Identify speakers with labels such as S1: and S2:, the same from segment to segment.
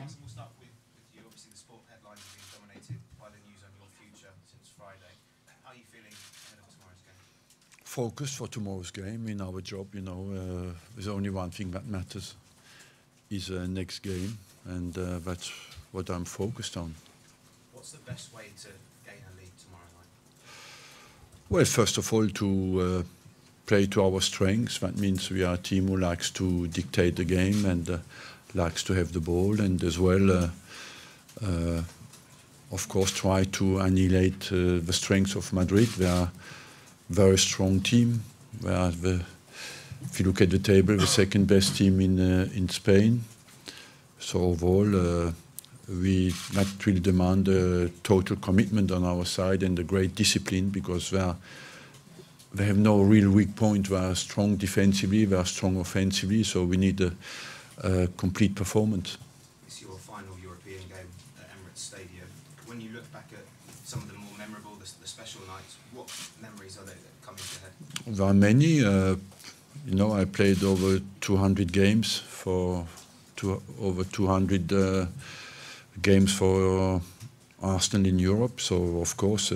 S1: Arsene, we'll start with you. Obviously, the sport headlines have been dominated by the news on your future since Friday. How are you feeling ahead of tomorrow's game?
S2: Focus for tomorrow's game in our job. There's only one thing that matters: is next game, and that's what I'm focused on.
S1: What's the best way to gain a lead tomorrow night?
S2: Well, first of all, to play to our strengths. That means we are a team who likes to dictate the game and likes to have the ball, and as well, of course, try to annihilate the strengths of Madrid. They are a very strong team. They are if you look at the table, the second best team in Spain. So overall, that will demand a total commitment on our side and a great discipline, because they have no real weak point. They are strong defensively, they are strong offensively, so we need a complete performance.
S1: It's your final European game at Emirates Stadium. When you look back at some of the more memorable, the special nights, what memories are there that come into your head?
S2: There are many. I played over 200 games over 200 games for Arsene in Europe. So of course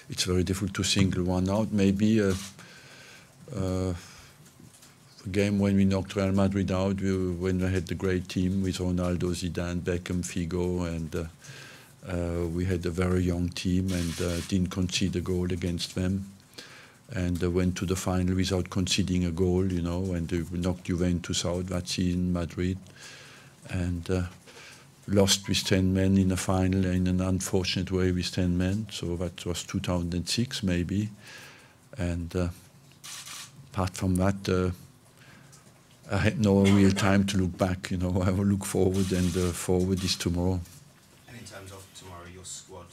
S2: it's very difficult to single one out. Maybe a game when we knocked Real Madrid out, when we had the great team with Ronaldo, Zidane, Beckham, Figo, and we had a very young team and didn't concede a goal against them. And went to the final without conceding a goal, and we knocked Juventus out that in Madrid. And lost with 10 men in a final in an unfortunate way with 10 men. So that was 2006 maybe. And apart from that, I had no real time to look back. I will look forward, and forward is tomorrow.
S1: And in terms of tomorrow, your squad,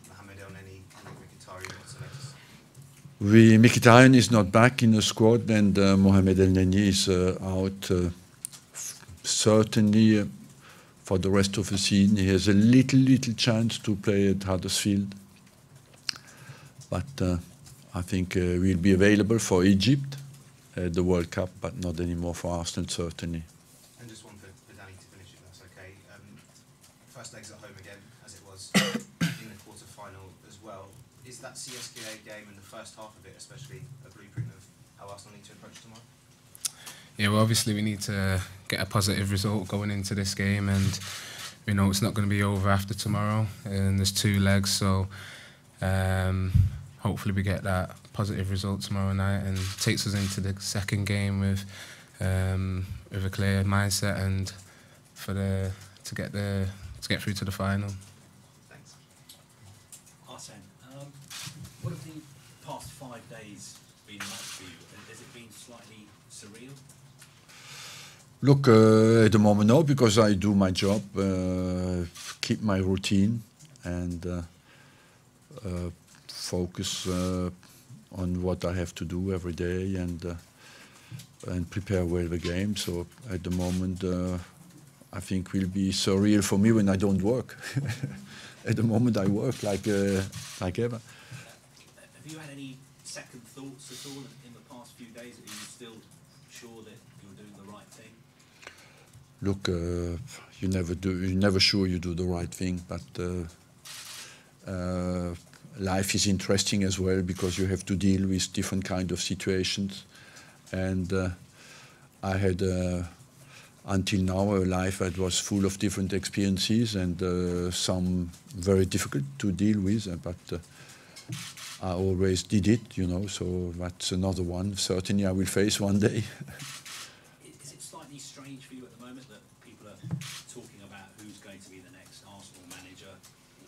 S1: Mohamed El Neni, Mkhitaryan, what's the latest?
S2: Mkhitaryan is not back in the squad, and Mohamed El Neni is out certainly for the rest of the season. He has a little chance to play at Huddersfield, but I think we'll be available for Egypt at the World Cup, but not anymore for Arsene, certainly.
S1: And just one for Danny to finish, if that's okay. First leg's at home again, as it was in the quarter-final as well. Is that CSKA game in the first half of it, especially a blueprint of how Arsenal need to approach tomorrow?
S3: Yeah, well, obviously we need to get a positive result going into this game, and we know it's not going to be over after tomorrow, and there's 2 legs, so hopefully we get that positive result tomorrow night and takes us into the second game with a clear mindset and to get through to the final.
S1: Thanks.
S4: Arsene, what have the past 5 days been like for you? Has it been slightly surreal?
S2: Look, at the moment, no, because I do my job, keep my routine, and focus on what I have to do every day, and prepare well the game. So at the moment, I think will be surreal for me when I don't work. At the moment, I work like ever.
S4: Have you had any second thoughts at all in the past few days? Are you still sure that you're doing the right thing?
S2: Look, you're never sure you do the right thing, but life is interesting as well, because you have to deal with different kind of situations, and I had until now a life that was full of different experiences, and some very difficult to deal with, but I always did it, so that's another one. Certainly I will face one day.
S4: Is it slightly strange for you at the moment that people are talking about who's going to be the next Arsenal manager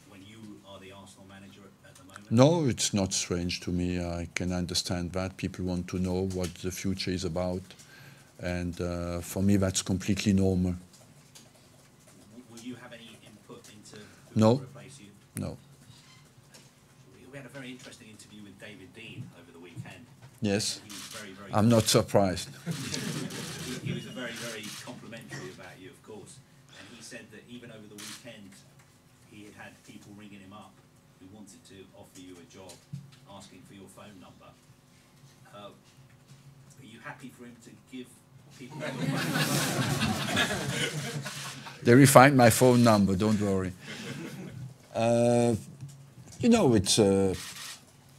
S4: when you are the Arsenal manager at the moment?
S2: No, it's not strange to me. I can understand that. People want to know what the future is about, and for me that's completely normal.
S4: Will you have any input into who
S2: No.
S4: will replace you?
S2: No.
S4: We had a very interesting interview with David Dean over the weekend.
S2: Yes.
S4: He was very
S2: I'm not surprised.
S4: he was very complimentary about you, of course, and he said that even over the weekend he had people ringing him up who wanted to offer you a job, asking for your phone number. Are you happy for him to give people your phone number?
S2: They will find my phone number, don't worry. You know, it's.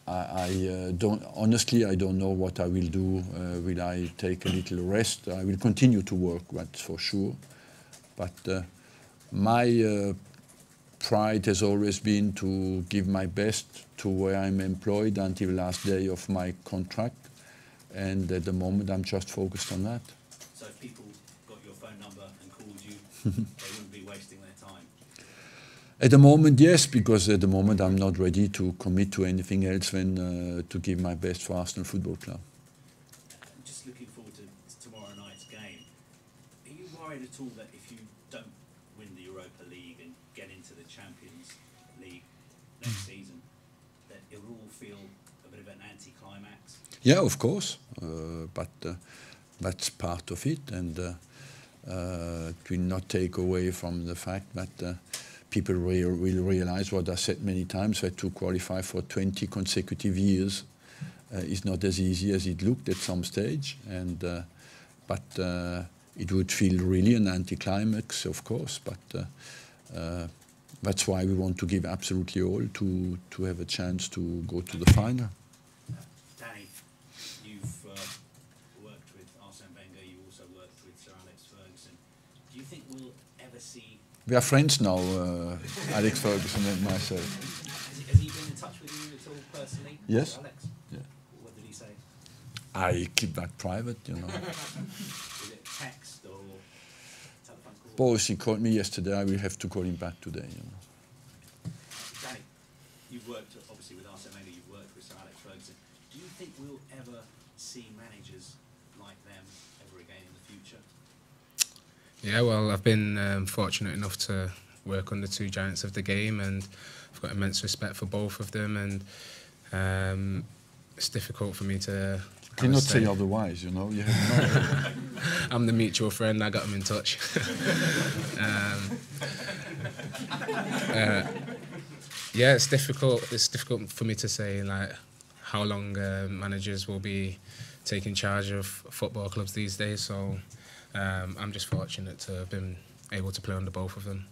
S2: I don't honestly. I don't know what I will do. Will I take a little rest? I will continue to work, that's for sure. But my pride has always been to give my best to where I'm employed until the last day of my contract. And at the moment, I'm just focused on that.
S4: So if people got your phone number and called you, they wouldn't be wasting their time?
S2: At the moment, yes, because at the moment I'm not ready to commit to anything else than to give my best for Arsenal Football Club.
S4: I'm just looking forward to tomorrow night's game. Are you worried at all that if you don't win the Europa League and get into the Champions League next season, that it will all feel a bit of an anti-climax?
S2: Yeah, of course, but that's part of it, and it will not take away from the fact that people will realize what I said many times, that to qualify for 20 consecutive years is not as easy as it looked at some stage, and but it would feel really an anticlimax, of course, but that's why we want to give absolutely all to have a chance to go to the final.
S4: Danny, you've worked with Arsene Wenger, you also worked with Sir Alex Ferguson. Do you think we'll ever see...
S2: We are friends now, Alex Ferguson and myself.
S4: Has he been in touch with you at all personally?
S2: Yes.
S4: Alex?
S2: Yeah.
S4: What did he say?
S2: I keep that private, you know.
S4: Is it text or telephone call?
S2: Both, he called me yesterday, I will have to call him back today, you know.
S4: Danny, you've worked obviously with Arsene Wenger, you've worked with Sir Alex Ferguson. Do you think we'll ever see managers like them ever again in the future?
S3: Yeah, well, I've been fortunate enough to work under two giants of the game, and I've got immense respect for both of them, and it's difficult for me to...
S2: You cannot say otherwise, you know. You have no...
S3: I'm the mutual friend, I got him in touch. Yeah, it's difficult. It's difficult for me to say like how long managers will be taking charge of football clubs these days. So I'm just fortunate to have been able to play under both of them.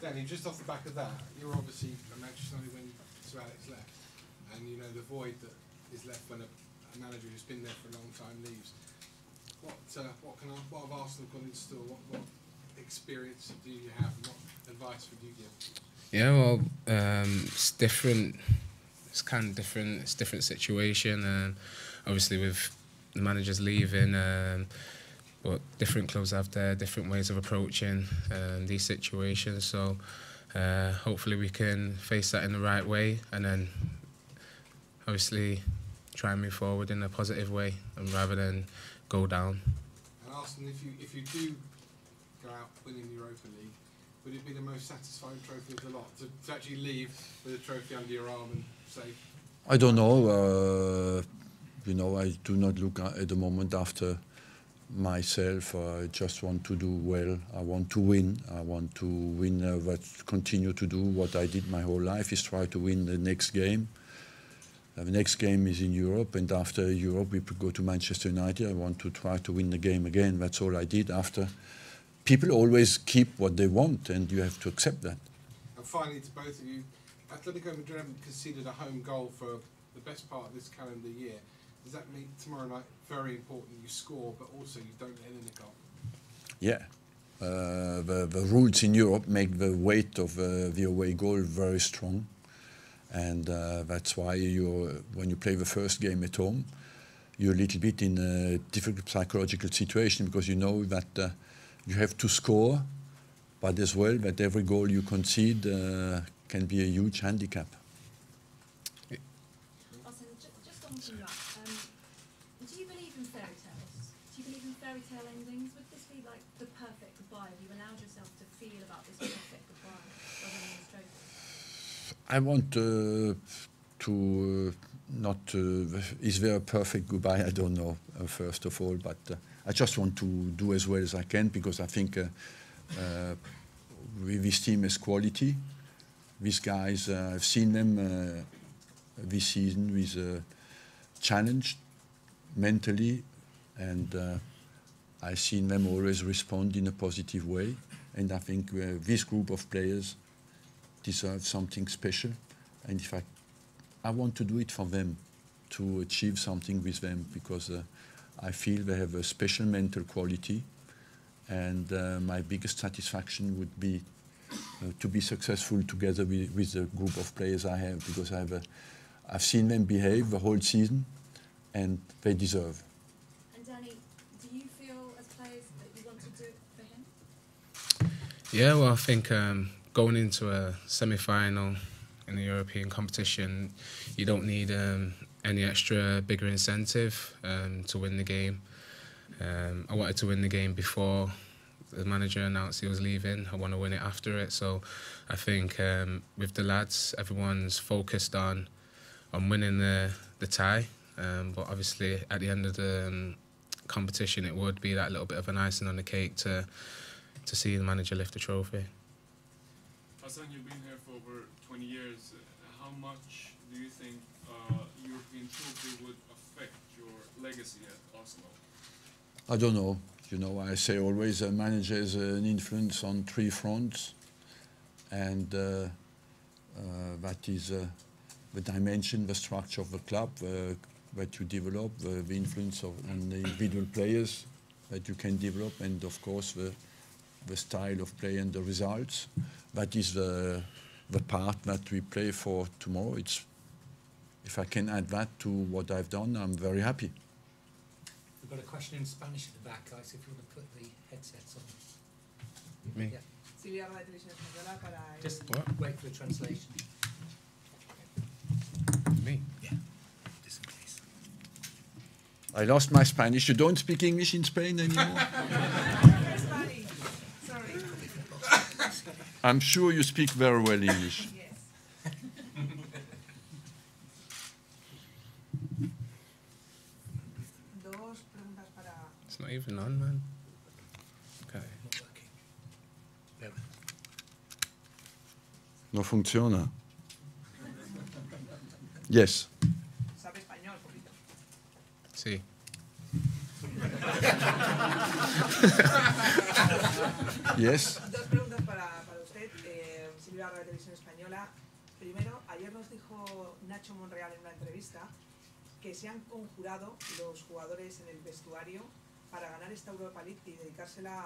S5: Danny, just off the back of that, you're obviously a Manchester United when Sir Alex left, and you know the void that is left when a manager who's been there for a long time leaves. What have Arsenal got in store? What experience do you have? And what advice would you give?
S3: Yeah, well, it's different. It's kind of different. It's a different situation, and obviously with the managers leaving, but different clubs have their different ways of approaching these situations. So hopefully we can face that in the right way, and then obviously try and move forward in a positive way, and rather than go down.
S5: And Arsene, if you do go out winning the Europa League, would it be the most satisfying trophy of the lot to actually leave with a trophy under your arm and say?
S2: I don't know. You know, I do not look at the moment after myself. I just want to do well. I want to win. I want to win. Continue to do what I did my whole life, is try to win the next game. The next game is in Europe, and after Europe we go to Manchester United. I want to try to win the game again. That's all I did. After, people always keep what they want, and you have to accept that.
S5: And finally, to both of you, Atletico Madrid haven't conceded a home goal for the best part of this calendar year. Does that mean tomorrow night very important you score, but also you don't let in a goal?
S2: Yeah. The rules in Europe make the weight of the away goal very strong. And that's why when you play the first game at home, you're a little bit in a difficult psychological situation, because you know that you have to score, but as well that every goal you concede can be a huge handicap.
S6: Arsene, just on from that, do you believe in fairy tales? Do you believe in fairy tale endings? Would this be like the perfect goodbye? Have you allowed yourself to feel about this perfect goodbye rather than this trophy?
S2: I want is there a perfect goodbye? I don't know, first of all, but I just want to do as well as I can, because I think this team has quality. These guys, I've seen them this season, with, challenged mentally, and I've seen them always respond in a positive way, and I think this group of players deserve something special, and if I want to do it for them, to achieve something with them, because I feel they have a special mental quality, and my biggest satisfaction would be to be successful together with the group of players I have, because I've seen them behave the whole season, and they deserve.
S6: And Danny, do you feel as players that you want to do it for him?
S3: Yeah, well, I think going into a semi-final in the European competition, you don't need any extra bigger incentive to win the game. I wanted to win the game before the manager announced he was leaving. I want to win it after it. So I think with the lads, everyone's focused on winning the tie. But obviously at the end of the competition, it would be that little bit of an icing on the cake to see the manager lift the trophy.
S7: Arsene, you've been here for over 20 years. How much do you think European trophy would affect your legacy at Arsenal?
S2: I don't know. You know, I say always a manager has an influence on 3 fronts, and that is the dimension, the structure of the club that you develop, the influence on the individual players that you can develop, and of course the style of play and the results. That is the part that we play for tomorrow. If I can add that to what I've done, I'm very happy.
S8: We've got a question in Spanish at the back, guys, if you want to put the headsets on.
S3: Me?
S8: Yeah.
S9: Silvia de Televisión Española para el...
S8: Just
S3: What?
S8: wait for the translation.
S3: Me?
S8: Yeah. Listen, please.
S2: I lost my Spanish. You don't speak English in Spain anymore?
S9: Spanish. Sorry.
S2: I'm sure you speak very well English.
S9: Yes. Dos preguntas para...
S3: It's not even on, man. Okay.
S8: Not working. There we
S2: No funciona. Yes.
S9: ¿Sabe español, poquito?
S3: Sí.
S2: Yes.
S9: Dos preguntas para usted, Silvia de Televisión Española. Primero, ayer nos dijo Nacho Monreal en una entrevista que se han conjurado los jugadores en el vestuario para ganar esta Europa League y dedicársela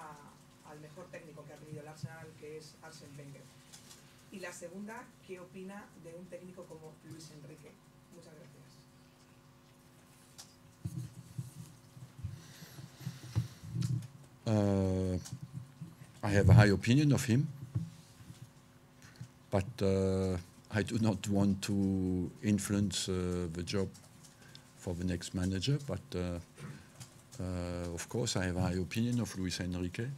S9: al mejor técnico que ha tenido el Arsenal, que es Arsene Wenger. Y la segunda, ¿qué opina de un técnico como Luis Enrique? Muchas gracias.
S2: I have a high opinion of him, but I do not want to influence the job for the next manager, but of course I have a high opinion of Luis Enrique.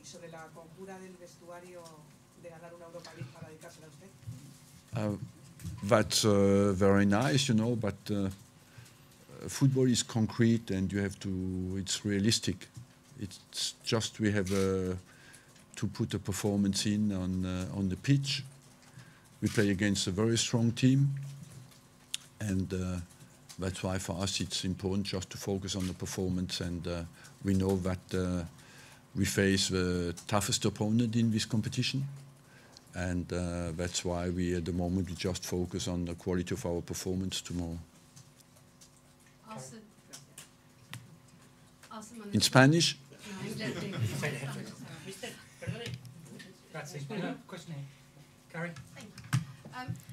S9: ¿Y sobre la conjura del vestuario de ganar una Europa League para dedicársela a usted?
S2: That's very nice, you know, but football is concrete and you have to, it's realistic. It's just we have to put a performance in on the pitch. We play against a very strong team, and that's why for us it's important just to focus on the performance, and we know that we face the toughest opponent in this competition, and that's why we at the moment we just focus on the quality of our performance tomorrow. In Spanish?
S8: Grazie. Question here. Carrie?
S10: Thank you.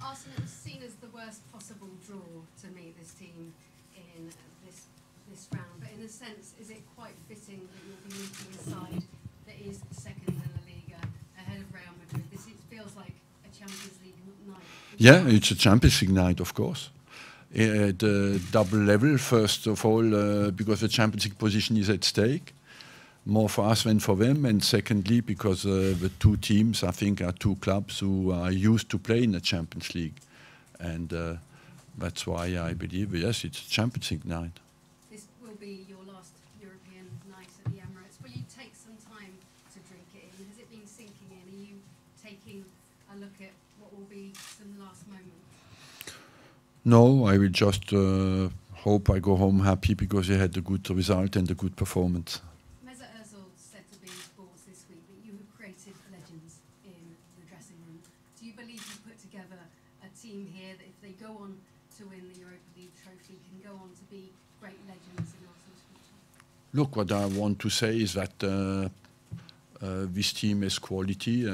S10: Arsene, it was seen as the worst possible draw to meet this team in this round, but in a sense, is it quite fitting that you'll be meeting a side that is second in La Liga ahead of Real Madrid? It feels like a Champions League night.
S2: Yeah, it's a Champions League night, of course. At the double level, first of all, because the Champions League position is at stake, more for us than for them, and secondly, because the two teams, I think, are two clubs who are used to play in the Champions League, and that's why I believe, yes, it's a Champions League night.
S10: This will be your last European night at the Emirates. Will you take some time to drink it in? Has it been sinking in? Are you taking a look at what will be some last moments?
S2: No, I will just hope I go home happy because I had a good result and a good performance.
S10: Mesut Ozil said to beIN Sports this week that you have created legends in the dressing room. Do you believe you put together a team here that if they go on to win the Europa League trophy can go on to be great legends in Arsenal's future?
S2: Look, what I want to say is that this team has quality.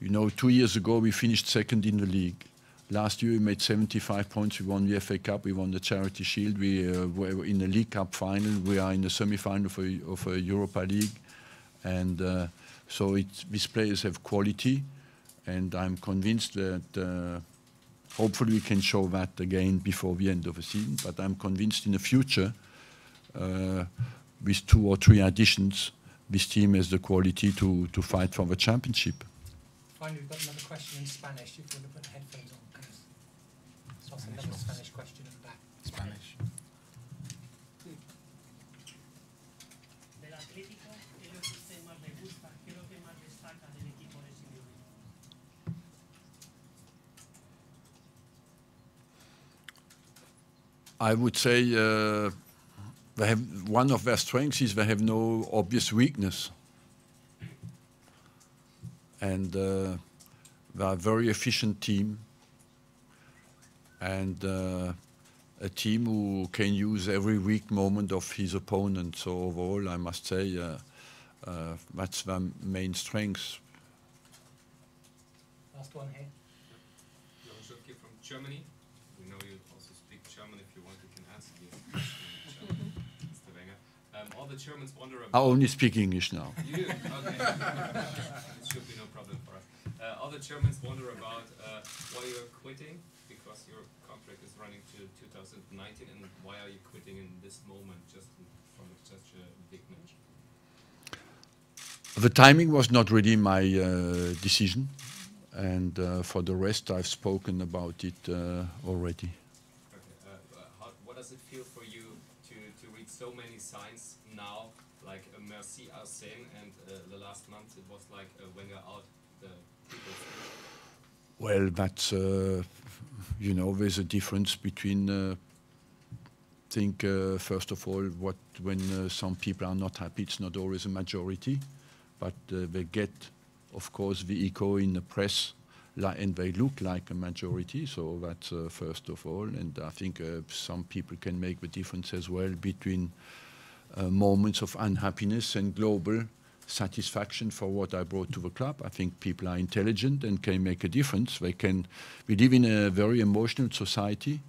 S2: You know, 2 years ago we finished second in the league. Last year we made 75 points. We won the FA Cup. We won the Charity Shield. We were in the League Cup final. We are in the semi-final of a Europa League, and so these players have quality, and I'm convinced that hopefully we can show that again before the end of the season. But I'm convinced in the future, with 2 or 3 additions, this team has the quality to fight for the championship.
S8: Finally, we've got another question in Spanish. If you want to put the headphones on, please. So that's another Spanish question at the back.
S3: Spanish.
S11: Del Atlético, ¿qué es lo que a usted más le gusta? ¿Qué es lo que más destaca del equipo de Simeone?
S2: I would say they have one of their strengths is they have no obvious weakness, and they are a very efficient team, and a team who can use every weak moment of his opponent. So overall, I must say that's their main strength.
S8: Last one here.
S12: From Germany. We know you also speak German. If you want, you can answer the question, Mr. Wenger. All the Germans wonder about.
S2: I only speak English now.
S12: You do? Okay. It should be no problem for us. All the Germans wonder about why you're quitting, because your contract is running to 2019, and why are you quitting in this moment, just from such a big match?
S2: The timing was not really my decision, and for the rest, I've spoken about it already.
S12: Okay. What does it feel for you to read so many signs now, like Merci Arsene, and the last month it was like Wenger out the people?
S2: Well, that's you know, there's a difference between. I think first of all, when some people are not happy, it's not always a majority, but they get, of course, the echo in the press, and they look like a majority. So that's first of all, and I think some people can make the difference as well between moments of unhappiness and global satisfaction for what I brought to the club. I think people are intelligent and can make a difference. We live in a very emotional society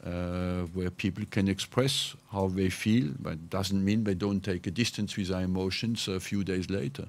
S2: where people can express how they feel, but it doesn't mean they don't take a distance with their emotions a few days later.